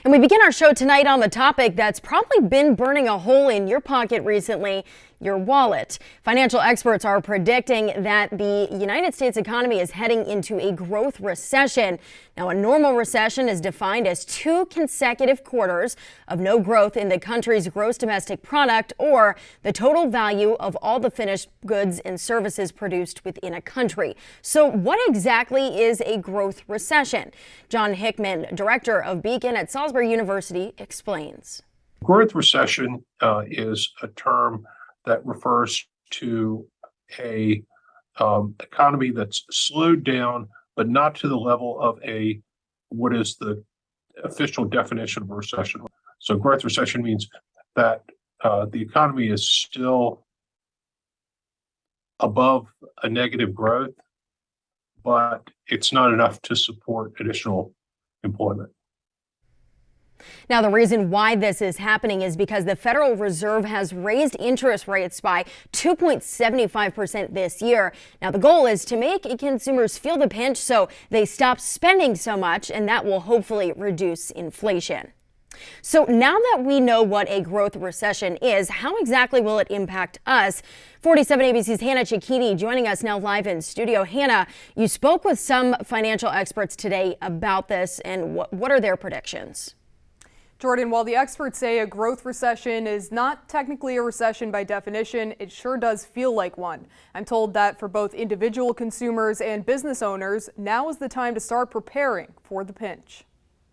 And we begin our show tonight on the topic that's probably been burning a hole in your pocket recently, your wallet. Financial experts are predicting that the United States economy is heading into a growth recession. Now, a normal recession is defined as 2 consecutive quarters of no growth in the country's gross domestic product or the total value of all the finished goods and services produced within a country. So what exactly is a growth recession? John Hickman, director of Beacon at Salisbury University, explains. Growth recession is a term that refers to a economy that's slowed down, but not to the level of what is the official definition of a recession. So growth recession means that the economy is still above a negative growth, but it's not enough to support additional employment. Now, the reason why this is happening is because the Federal Reserve has raised interest rates by 2.75% this year. Now, the goal is to make consumers feel the pinch so they stop spending so much, and that will hopefully reduce inflation. So now that we know what a growth recession is, how exactly will it impact us? 47 ABC's Hannah Cicchini joining us now live in studio. Hannah, you spoke with some financial experts today about this, and what are their predictions? Jordan, while the experts say a growth recession is not technically a recession by definition, it sure does feel like one. I'm told that for both individual consumers and business owners, now is the time to start preparing for the pinch.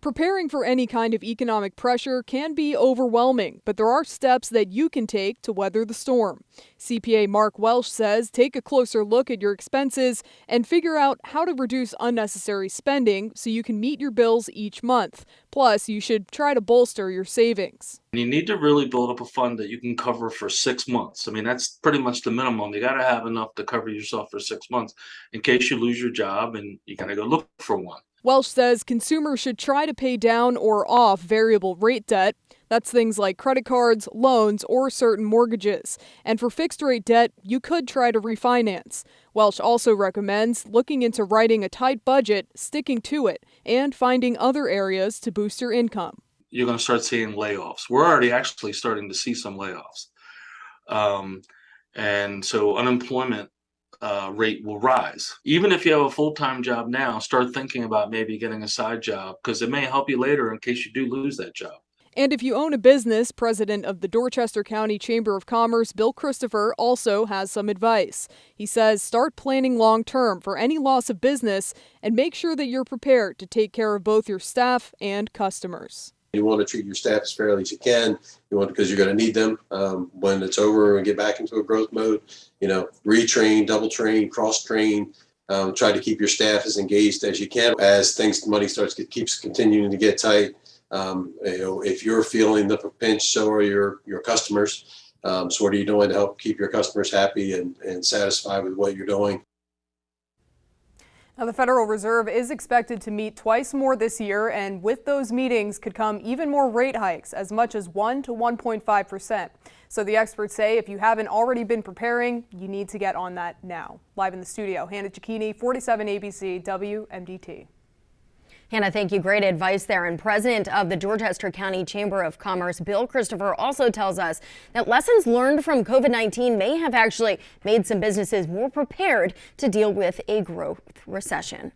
Preparing for any kind of economic pressure can be overwhelming, but there are steps that you can take to weather the storm. CPA Mark Welsh says take a closer look at your expenses and figure out how to reduce unnecessary spending so you can meet your bills each month. Plus, you should try to bolster your savings. You need to really build up a fund that you can cover for 6 months. I mean, that's pretty much the minimum. You got to have enough to cover yourself for 6 months in case you lose your job and you got to go look for one. Welsh says consumers should try to pay down or off variable rate debt. That's things like credit cards, loans, or certain mortgages. And for fixed rate debt, you could try to refinance. Welsh also recommends looking into writing a tight budget, sticking to it, and finding other areas to boost your income. You're going to start seeing layoffs. We're already actually starting to see some layoffs. And so unemployment rate will rise. Even if you have a full-time job now, start thinking about maybe getting a side job because it may help you later in case you do lose that job. And if you own a business, President of the Dorchester County Chamber of Commerce, Bill Christopher, also has some advice. He says start planning long-term for any loss of business and make sure that you're prepared to take care of both your staff and customers. You want to treat your staff as fairly as you can. You want because you're going to need them when it's over and get back into a growth mode. Retrain, double train, cross train. Try to keep your staff as engaged as you can as money keeps continuing to get tight. If you're feeling the pinch, so are your customers. So what are you doing to help keep your customers happy and satisfied with what you're doing? Now, the Federal Reserve is expected to meet twice more this year, and with those meetings could come even more rate hikes, as much as 1 to 1.5%. So the experts say if you haven't already been preparing, you need to get on that now. Live in the studio, Hannah Cicchini, 47 ABC, WMDT. Hannah, thank you. Great advice there. And President of the Dorchester County Chamber of Commerce, Bill Christopher, also tells us that lessons learned from COVID-19 may have actually made some businesses more prepared to deal with a growth recession.